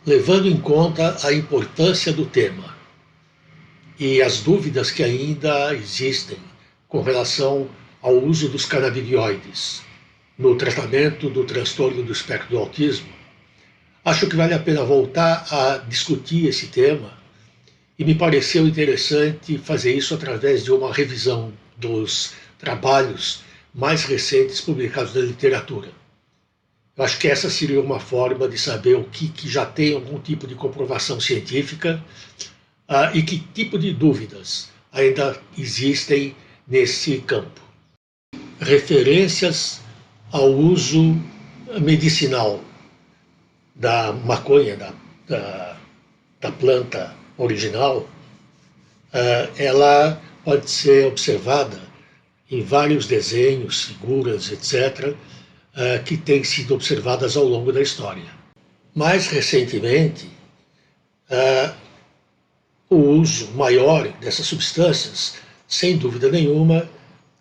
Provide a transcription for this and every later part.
levando em conta a importância do tema e as dúvidas que ainda existem com relação ao uso dos canabinoides no tratamento do transtorno do espectro do autismo, acho que vale a pena voltar a discutir esse tema e me pareceu interessante fazer isso através de uma revisão dos trabalhos mais recentes publicados na literatura. Eu acho que essa seria uma forma de saber o que já tem algum tipo de comprovação científica e que tipo de dúvidas ainda existem nesse campo. Referências ao uso medicinal da maconha, da planta original, ela pode ser observada em vários desenhos, figuras, etc., que têm sido observadas ao longo da história. Mais recentemente, o uso maior dessas substâncias, sem dúvida nenhuma,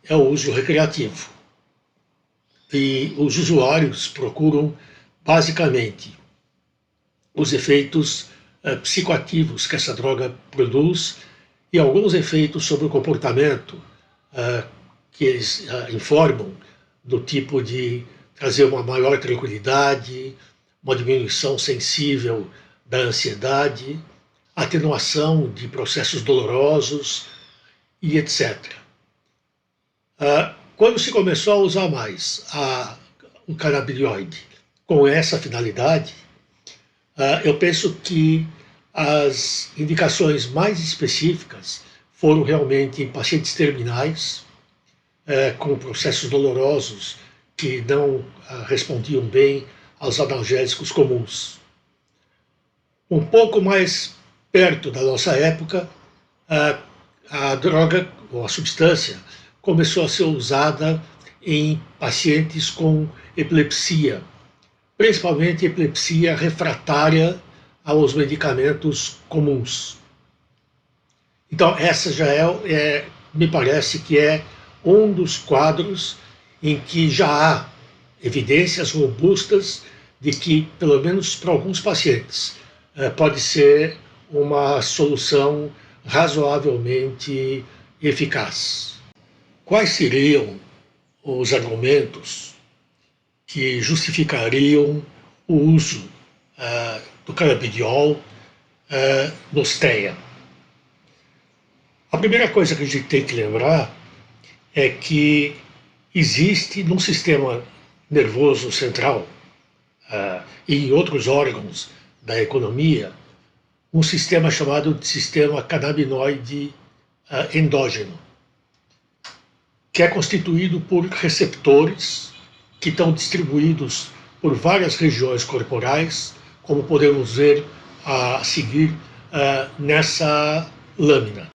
é o uso recreativo. E os usuários procuram, basicamente, os efeitos psicoativos que essa droga produz e alguns efeitos sobre o comportamento que eles informam, do tipo de trazer uma maior tranquilidade, uma diminuição sensível da ansiedade, atenuação de processos dolorosos e etc. Quando se começou a usar mais o canabinoide com essa finalidade, eu penso que as indicações mais específicas foram realmente em pacientes terminais, com processos dolorosos que não respondiam bem aos analgésicos comuns. Um pouco mais perto da nossa época, a droga, ou a substância, começou a ser usada em pacientes com epilepsia, principalmente epilepsia refratária aos medicamentos comuns. Então, essa já me parece que é um dos quadros em que já há evidências robustas de que, pelo menos para alguns pacientes, pode ser uma solução razoavelmente eficaz. Quais seriam os argumentos que justificariam o uso do canabidiol nos TEA? A primeira coisa que a gente tem que lembrar é que existe num sistema nervoso central e em outros órgãos da economia um sistema chamado de sistema canabinoide endógeno, que é constituído por receptores que estão distribuídos por várias regiões corporais, como podemos ver a seguir nessa lâmina.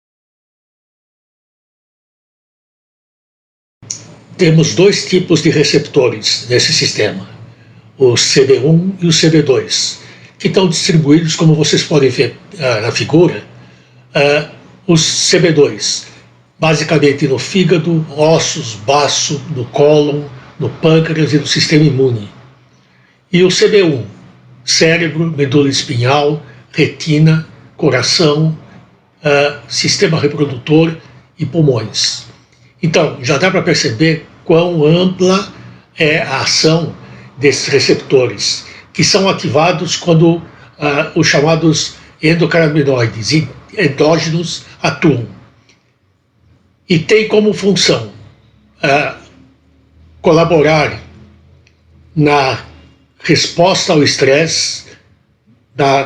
Temos dois tipos de receptores nesse sistema, o CB1 e o CB2, que estão distribuídos, como vocês podem ver na figura, os CB2, basicamente no fígado, ossos, baço, no cólon, no pâncreas e no sistema imune. E o CB1, cérebro, medula espinhal, retina, coração, sistema reprodutor e pulmões. Então, já dá para perceber quão ampla é a ação desses receptores, que são ativados quando os chamados endocannabinoides endógenos atuam. E tem como função colaborar na resposta ao estresse,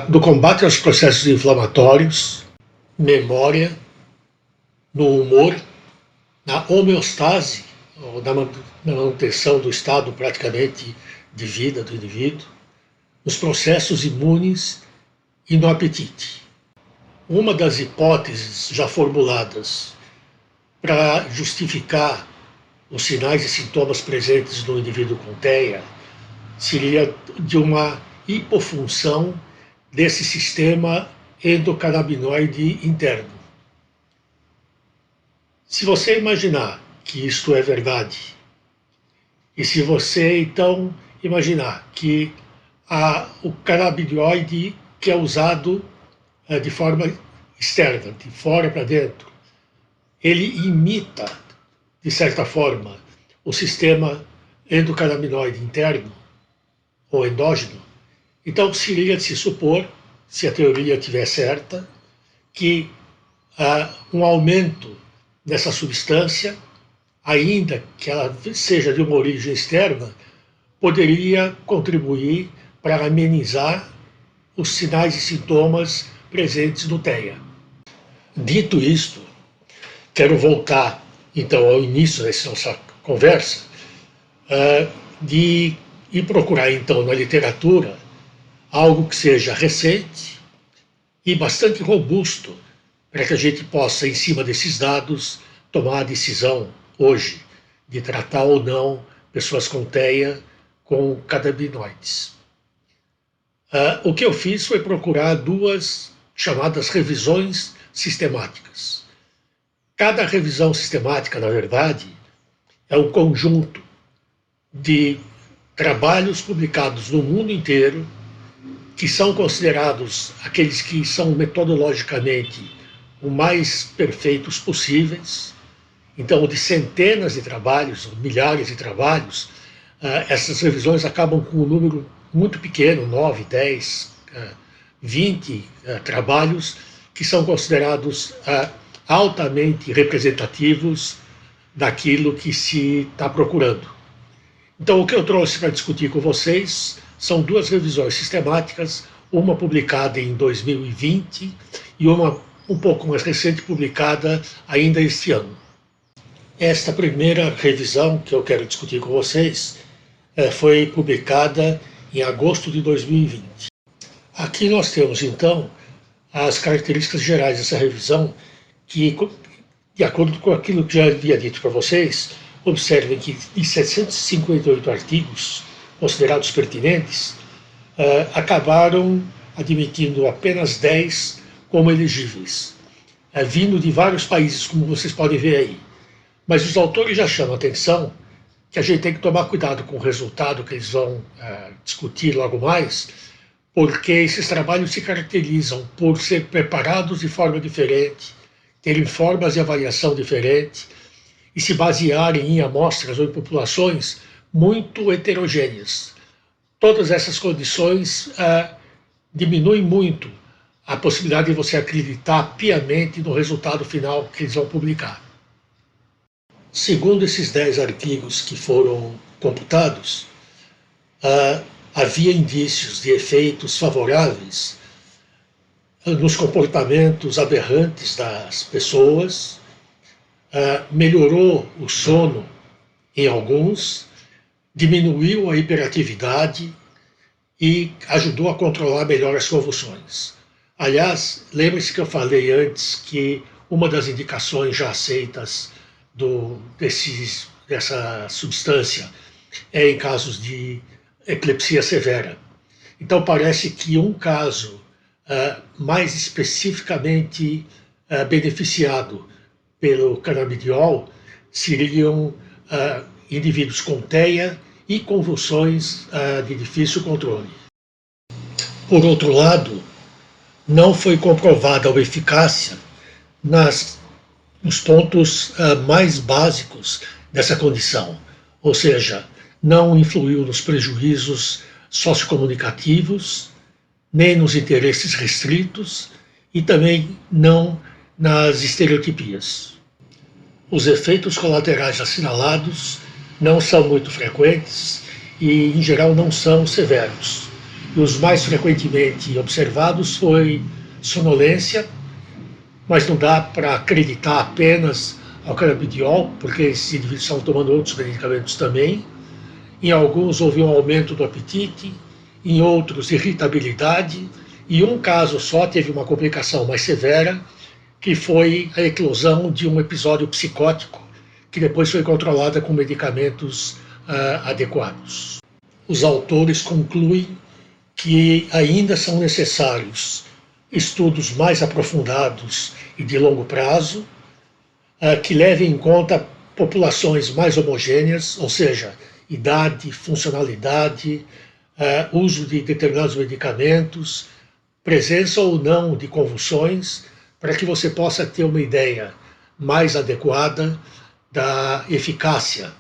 do combate aos processos inflamatórios, memória, no humor, na homeostase, ou na manutenção do estado praticamente de vida do indivíduo, nos processos imunes e no apetite. Uma das hipóteses já formuladas para justificar os sinais e sintomas presentes no indivíduo com TEA seria de uma hipofunção desse sistema endocannabinoide interno. Se você imaginar que isto é verdade, e se você então imaginar que o canabinoide que é usado de forma externa, de fora para dentro. Ele imita, de certa forma, o sistema endocannabinoide interno, ou endógeno. Então, seria de se supor, se a teoria estiver certa, que um aumento dessa substância, ainda que ela seja de uma origem externa, poderia contribuir para amenizar os sinais e sintomas presentes no TEA. Dito isto, quero voltar então ao início dessa nossa conversa, de ir procurar então na literatura algo que seja recente e bastante robusto para que a gente possa, em cima desses dados, tomar a decisão hoje de tratar ou não pessoas com TEA com canabinoides. O que eu fiz foi procurar duas chamadas revisões sistemáticas. Cada revisão sistemática, na verdade, é um conjunto de trabalhos publicados no mundo inteiro que são considerados aqueles que são metodologicamente o mais perfeitos possíveis. Então, de centenas de trabalhos, milhares de trabalhos, essas revisões acabam com um número muito pequeno, 9, 10, 20 trabalhos, que são considerados altamente representativos daquilo que se está procurando. Então, o que eu trouxe para discutir com vocês são duas revisões sistemáticas, uma publicada em 2020 e uma um pouco mais recente, publicada ainda este ano. Esta primeira revisão que eu quero discutir com vocês foi publicada em agosto de 2020. Aqui nós temos, então, as características gerais dessa revisão, que, de acordo com aquilo que já havia dito para vocês, observem que de 758 artigos considerados pertinentes, acabaram admitindo apenas 10 como elegíveis, vindo de vários países, como vocês podem ver aí. Mas os autores já chamam a atenção que a gente tem que tomar cuidado com o resultado que eles vão discutir logo mais, porque esses trabalhos se caracterizam por ser preparados de forma diferente, terem formas de avaliação diferentes e se basearem em amostras ou em populações muito heterogêneas. Todas essas condições diminuem muito a possibilidade de você acreditar piamente no resultado final que eles vão publicar. Segundo esses 10 artigos que foram computados, havia indícios de efeitos favoráveis nos comportamentos aberrantes das pessoas, melhorou o sono em alguns, diminuiu a hiperatividade e ajudou a controlar melhor as convulsões. Aliás, lembre-se que eu falei antes que uma das indicações já aceitas dessa substância é em casos de epilepsia severa. Então parece que um caso mais especificamente beneficiado pelo canabidiol seriam indivíduos com TEA e convulsões de difícil controle. Por outro lado, não foi comprovada a eficácia nos pontos mais básicos dessa condição, ou seja, não influiu nos prejuízos sociocomunicativos, nem nos interesses restritos e também não nas estereotipias. Os efeitos colaterais assinalados não são muito frequentes e, em geral, não são severos. E os mais frequentemente observados foi sonolência, mas não dá para acreditar apenas ao canabidiol, porque esses indivíduos estão tomando outros medicamentos também. Em alguns houve um aumento do apetite, em outros irritabilidade, e um caso só teve uma complicação mais severa, que foi a eclosão de um episódio psicótico, que depois foi controlada com medicamentos adequados. Os autores concluem que ainda são necessários estudos mais aprofundados e de longo prazo, que levem em conta populações mais homogêneas, ou seja, idade, funcionalidade, uso de determinados medicamentos, presença ou não de convulsões, para que você possa ter uma ideia mais adequada da eficácia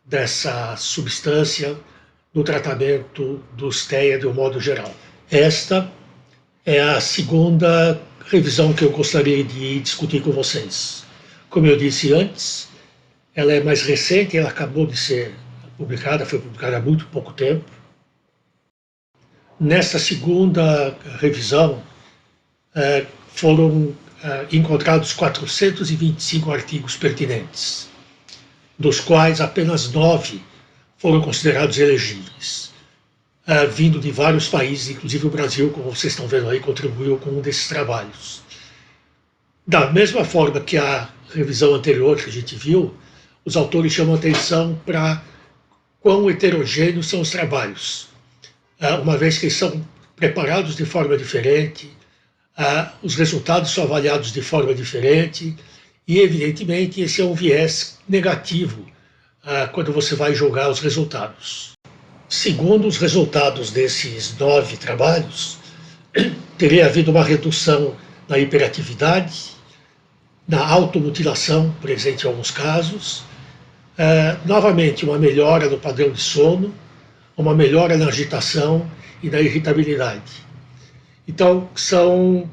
dessa substância no tratamento dos TEA de um modo geral. Esta é a segunda revisão que eu gostaria de discutir com vocês. Como eu disse antes, ela é mais recente, ela acabou de ser publicada, foi publicada há muito pouco tempo. Nesta segunda revisão, foram encontrados 425 artigos pertinentes, dos quais apenas 9 foram considerados elegíveis, vindo de vários países, inclusive o Brasil, como vocês estão vendo aí, contribuiu com um desses trabalhos. Da mesma forma que a revisão anterior que a gente viu, os autores chamam atenção para quão heterogêneos são os trabalhos, uma vez que eles são preparados de forma diferente, os resultados são avaliados de forma diferente e, evidentemente, esse é um viés negativo quando você vai julgar os resultados. Segundo os resultados desses 9 trabalhos, teria havido uma redução na hiperatividade, na automutilação, presente em alguns casos, novamente uma melhora no padrão de sono, uma melhora na agitação e na irritabilidade. Então, são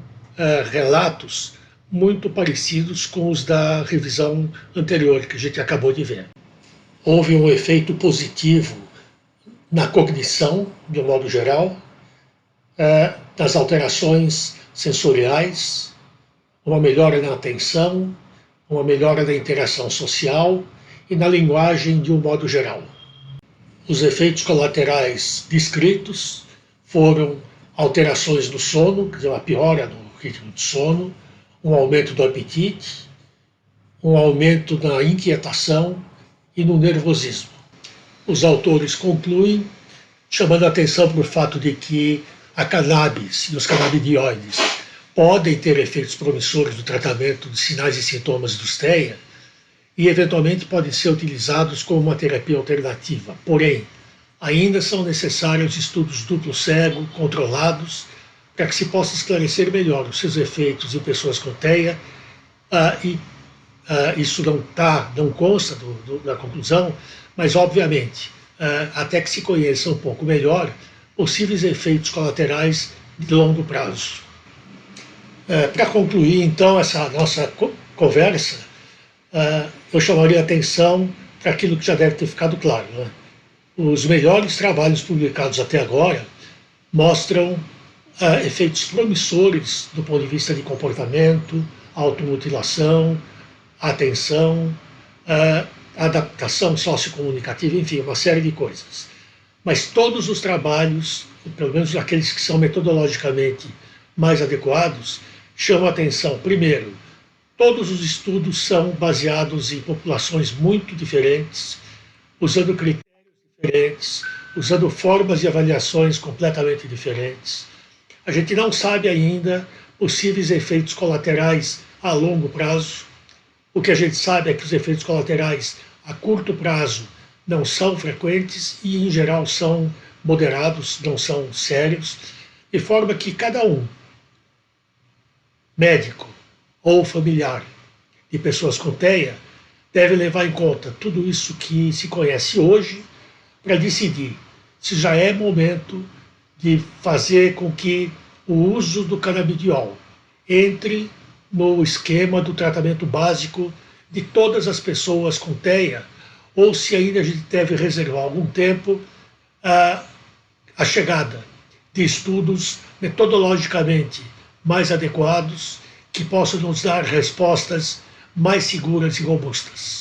relatos muito parecidos com os da revisão anterior que a gente acabou de ver. Houve um efeito positivo na cognição, de um modo geral, nas alterações sensoriais, uma melhora na atenção, uma melhora na interação social e na linguagem de um modo geral. Os efeitos colaterais descritos foram alterações no sono, quer dizer, uma piora no ritmo de sono, um aumento do apetite, um aumento na inquietação e no nervosismo. Os autores concluem, chamando a atenção para o fato de que a cannabis e os canabidioides podem ter efeitos promissores no tratamento de sinais e sintomas dos TEA e, eventualmente, podem ser utilizados como uma terapia alternativa. Porém, ainda são necessários estudos duplo cego, controlados, para que se possa esclarecer melhor os seus efeitos em pessoas com TEA, isso não consta da conclusão, mas, obviamente, até que se conheça um pouco melhor possíveis efeitos colaterais de longo prazo. Para concluir, então, essa nossa conversa, eu chamaria a atenção para aquilo que já deve ter ficado claro, né? Os melhores trabalhos publicados até agora mostram efeitos promissores do ponto de vista de comportamento, automutilação, atenção, adaptação sociocomunicativa, enfim, uma série de coisas. Mas todos os trabalhos, pelo menos aqueles que são metodologicamente mais adequados, chamam a atenção, primeiro, todos os estudos são baseados em populações muito diferentes, usando critérios diferentes, usando formas de avaliações completamente diferentes. A gente não sabe ainda possíveis efeitos colaterais a longo prazo. O que a gente sabe é que os efeitos colaterais a curto prazo não são frequentes e, em geral, são moderados, não são sérios, de forma que cada um, médico ou familiar de pessoas com TEA, deve levar em conta tudo isso que se conhece hoje para decidir se já é momento de fazer com que o uso do canabidiol entre no esquema do tratamento básico de todas as pessoas com TEA, ou se ainda a gente deve reservar algum tempo a chegada de estudos metodologicamente mais adequados que possam nos dar respostas mais seguras e robustas.